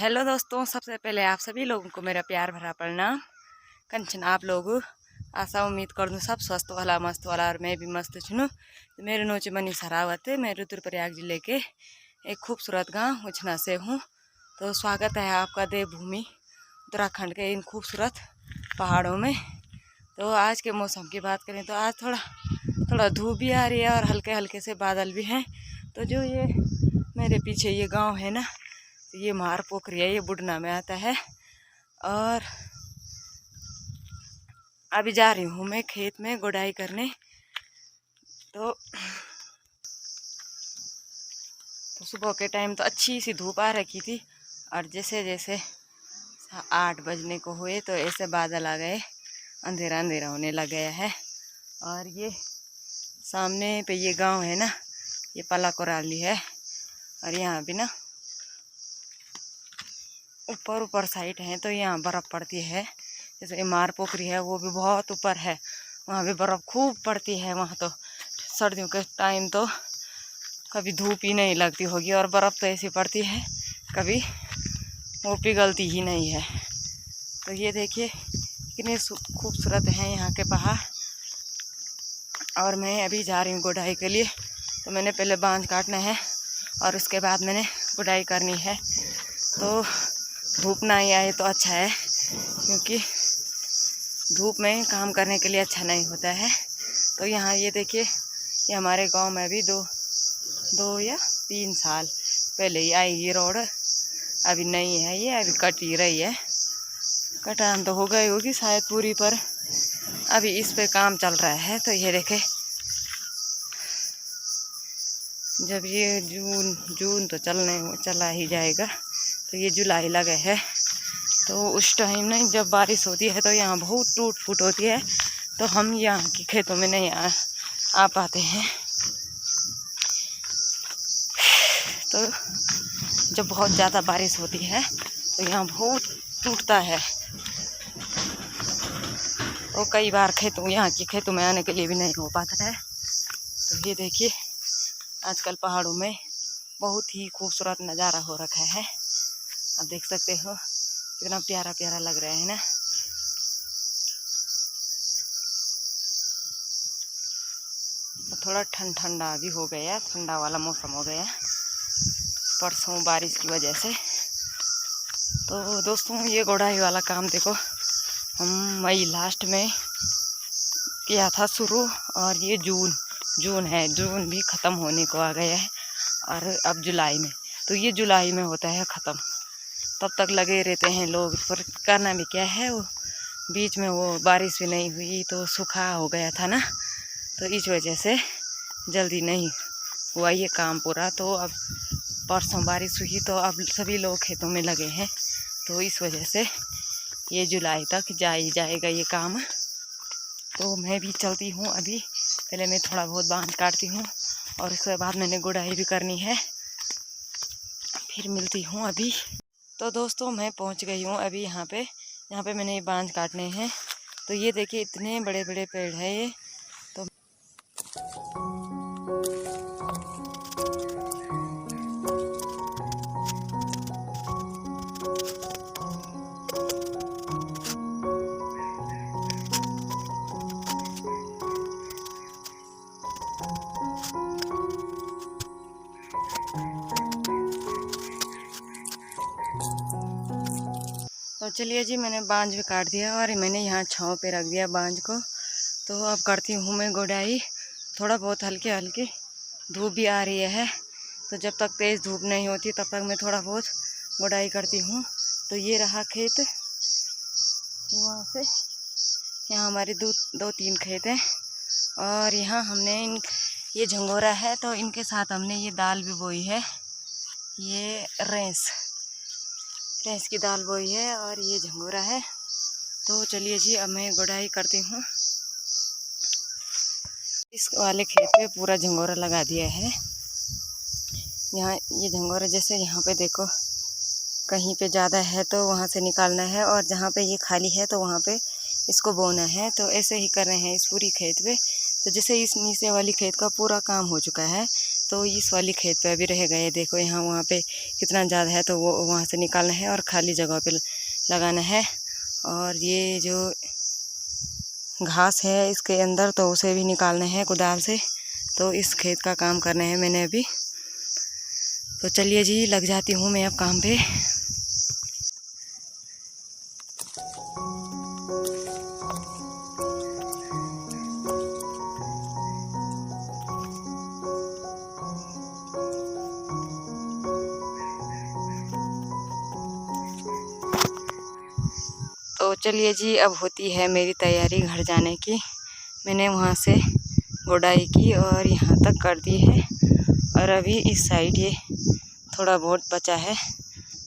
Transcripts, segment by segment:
Hello दोस्तों, सबसे पहले आप सभी लोगों को मेरा प्यार भरा प्रणाम। कंचन आप लोग आशा उम्मीद कर दूँ सब स्वस्थ वाला मस्त वाला और मैं भी मस्त छूँ। तो मेरे नोचे मनी सरावत है। मैं रुद्रप्रयाग जिले के एक खूबसूरत गांव उछना से हूँ। तो स्वागत है आपका देवभूमि उत्तराखंड के इन खूबसूरत पहाड़ों में। तो आज के मौसम की बात करें तो आज थोड़ा धूप भी आ रही है और हल्के हल्के से बादल भी हैं। तो जो ये मेरे पीछे ये गांव है ना, ये मार पोखरी है, ये बुढ़ना में आता है। और अभी जा रही हूँ मैं खेत में गुड़ाई करने। तो सुबह के टाइम तो अच्छी सी धूप आ रखी थी और जैसे जैसे 8 बजने को हुए तो ऐसे बादल आ गए, अंधेरा अंधेरा होने लग गया है। और ये सामने पे ये गांव है ना, ये पला कोराली है। और यहाँ भी ना ऊपर साइड है तो यहाँ बर्फ़ पड़ती है। जैसे मार पोखरी है वो भी बहुत ऊपर है, वहाँ भी बर्फ़ खूब पड़ती है। वहाँ तो सर्दियों के टाइम तो कभी धूप ही नहीं लगती होगी और बर्फ़ तो ऐसी पड़ती है कभी वो पिघलती ही नहीं है। तो ये देखिए कितने खूबसूरत हैं यहाँ के पहाड़। और मैं अभी जा रही हूँ गुड़ाई के लिए। तो मैंने पहले बांझ काटना है और उसके बाद मैंने गुड़ाई करनी है। तो धूप ना ही आए तो अच्छा है, क्योंकि धूप में काम करने के लिए अच्छा नहीं होता है। तो यहाँ ये देखिए, ये हमारे गांव में भी दो या 3 साल पहले ही आई ये रोड। अभी नहीं है, ये अभी कट ही रही है। कटान तो हो गई होगी शायद पूरी, पर अभी इस पे काम चल रहा है। तो ये देखे, जब ये जून तो चला ही जाएगा, तो ये जुलाई लगे है। तो उस टाइम नहीं जब बारिश होती है तो यहाँ बहुत टूट फूट होती है। तो हम यहाँ के खेतों में नहीं आ पाते हैं। तो जब बहुत ज़्यादा बारिश होती है तो यहाँ बहुत टूटता है। तो कई बार यहाँ के खेतों में आने के लिए भी नहीं हो पाता है। तो ये देखिए, आजकल पहाड़ों में बहुत ही खूबसूरत नज़ारा हो रखा है। आप देख सकते हो कितना प्यारा प्यारा लग रहा है ना। तो थोड़ा ठंडा भी हो गया, ठंडा वाला मौसम हो गया परसों बारिश की वजह से। तो दोस्तों ये गुड़ाई वाला काम देखो, हम मई लास्ट में किया था शुरू, और ये जून है, जून भी ख़त्म होने को आ गया है। और अब जुलाई में, तो ये जुलाई में होता है ख़त्म। तब तक लगे रहते हैं लोग। पर करना भी क्या है, वो बीच में वो बारिश भी नहीं हुई तो सूखा हो गया था ना, तो इस वजह से जल्दी नहीं हुआ ये काम पूरा। तो अब परसों बारिश हुई तो अब सभी लोग खेतों में लगे हैं। तो इस वजह से ये जुलाई तक जा ही जाएगा ये काम। तो मैं भी चलती हूँ अभी। पहले मैं थोड़ा बहुत बांझ काटती हूँ और उसके बाद मैंने गुड़ाई भी करनी है, फिर मिलती हूँ अभी। तो दोस्तों मैं पहुँच गई हूँ अभी यहाँ पे मैंने ये बांझ काटने हैं। तो ये देखिए इतने बड़े बड़े पेड़ है ये। तो चलिए जी, मैंने बांझ भी काट दिया और मैंने यहाँ छाँव पे रख दिया बांझ को। तो अब करती हूँ मैं गुड़ाई। थोड़ा बहुत हल्के हल्के धूप भी आ रही है, तो जब तक तेज़ धूप नहीं होती तब तक मैं थोड़ा बहुत गुड़ाई करती हूँ। तो ये रहा खेत, वहाँ से यहाँ हमारे 2-3 खेत हैं। और यहाँ हमने ये झंगोरा है, तो इनके साथ हमने ये दाल भी बोई है। ये रेंस की दाल बोई है और ये झंगोरा है। तो चलिए जी, अब मैं गुड़ाई करती हूँ। इस वाले खेत पे पूरा झंगोरा लगा दिया है। यहाँ ये झंगोरा जैसे यहाँ पे देखो, कहीं पे ज़्यादा है तो वहाँ से निकालना है, और जहाँ पे ये खाली है तो वहाँ पे इसको बोना है। तो ऐसे ही कर रहे हैं इस पूरी खेत पे। तो जैसे इस नीचे वाली खेत का पूरा काम हो चुका है, तो इस वाली खेत पे अभी रह गए। देखो यहाँ वहाँ पे कितना ज़्यादा है, तो वो वहाँ से निकालना है और खाली जगह पे लगाना है। और ये जो घास है इसके अंदर, तो उसे भी निकालना है कुदाल से। तो इस खेत का काम करना है मैंने अभी। तो चलिए जी, लग जाती हूँ मैं अब काम पे। तो चलिए जी, अब होती है मेरी तैयारी घर जाने की। मैंने वहाँ से गुड़ाई की और यहाँ तक कर दी है। और अभी इस साइड ये थोड़ा बहुत बचा है,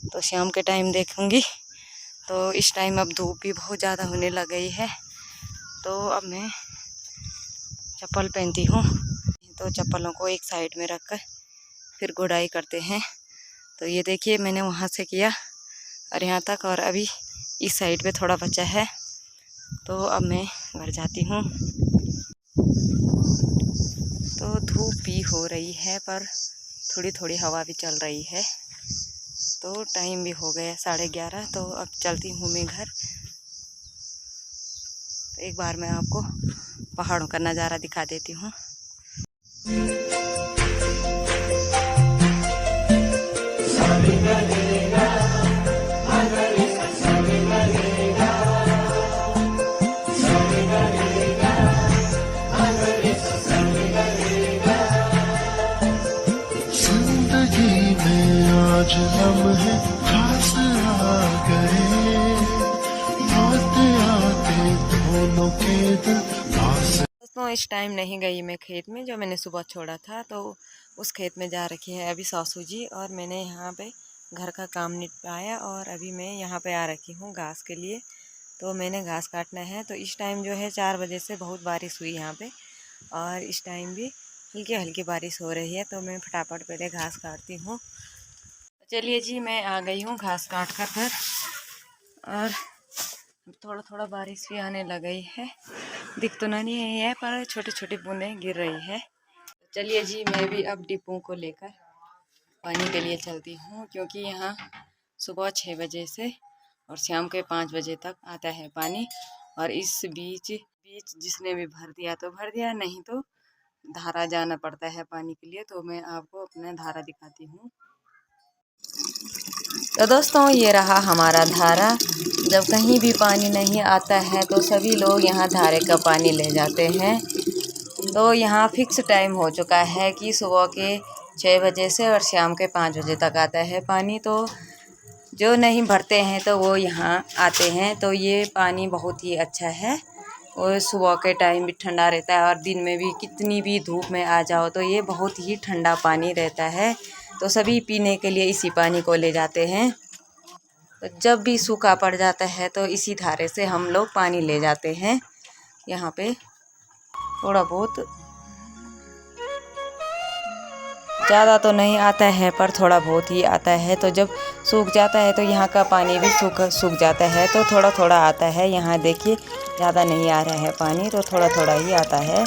तो शाम के टाइम देखूँगी। तो इस टाइम अब धूप भी बहुत ज़्यादा होने लग गई है, तो अब मैं चप्पल पहनती हूँ। तो चप्पलों को एक साइड में रखकर फिर गुड़ाई करते हैं। तो ये देखिए, मैंने वहाँ से किया और यहाँ तक, और अभी इस साइड पे थोड़ा बचा है। तो अब मैं घर जाती हूँ। तो धूप भी हो रही है, पर थोड़ी थोड़ी हवा भी चल रही है। तो टाइम भी हो गया 11:30। तो अब चलती हूँ मैं घर। तो एक बार मैं आपको पहाड़ों का नज़ारा दिखा देती हूँ। आज लम्हे खास आ गए, आते आते दोनों के दिल पास। दोस्तों, इस टाइम नहीं गई मैं खेत में, जो मैंने सुबह छोड़ा था। तो उस खेत में जा रखी है अभी सासू जी, और मैंने यहाँ पे घर का काम निपटाया और अभी मैं यहाँ पे आ रखी हूँ घास के लिए। तो मैंने घास काटना है। तो इस टाइम जो है 4 बजे से बहुत बारिश हुई यहाँ पे, और इस टाइम भी हल्की हल्की बारिश हो रही है। तो मैं फटाफट पहले घास काटती हूँ। चलिए जी, मैं आ गई हूँ घास काट कर घर, और थोड़ा थोड़ा बारिश भी आने लग गई है। दिख तो नहीं है, पर छोटी छोटी बूंदें गिर रही है। चलिए जी, मैं भी अब डिब्बों को लेकर पानी के लिए चलती हूँ, क्योंकि यहाँ सुबह 6 बजे से और शाम के 5 बजे तक आता है पानी। और इस बीच जिसने भी भर दिया तो भर दिया, नहीं तो धारा जाना पड़ता है पानी के लिए। तो मैं आपको अपना धारा दिखाती हूँ। तो दोस्तों, ये रहा हमारा धारा। जब कहीं भी पानी नहीं आता है तो सभी लोग यहाँ धारे का पानी ले जाते हैं। तो यहाँ फिक्स टाइम हो चुका है कि सुबह के 6 बजे से और शाम के 5 बजे तक आता है पानी। तो जो नहीं भरते हैं तो वो यहाँ आते हैं। तो ये पानी बहुत ही अच्छा है, और सुबह के टाइम भी ठंडा रहता है, और दिन में भी कितनी भी धूप में आ जाओ तो ये बहुत ही ठंडा पानी रहता है। तो सभी पीने के लिए इसी पानी को ले जाते हैं। तो जब भी सूखा पड़ जाता है तो इसी धारे से हम लोग पानी ले जाते हैं। यहाँ पे थोड़ा बहुत, ज़्यादा तो नहीं आता है, पर थोड़ा बहुत ही आता है। तो जब सूख जाता है तो यहाँ का पानी भी सूख जाता है। तो थोड़ा थोड़ा आता है। यहाँ देखिए, ज़्यादा नहीं आ रहा है पानी, तो थोड़ा थोड़ा ही आता है।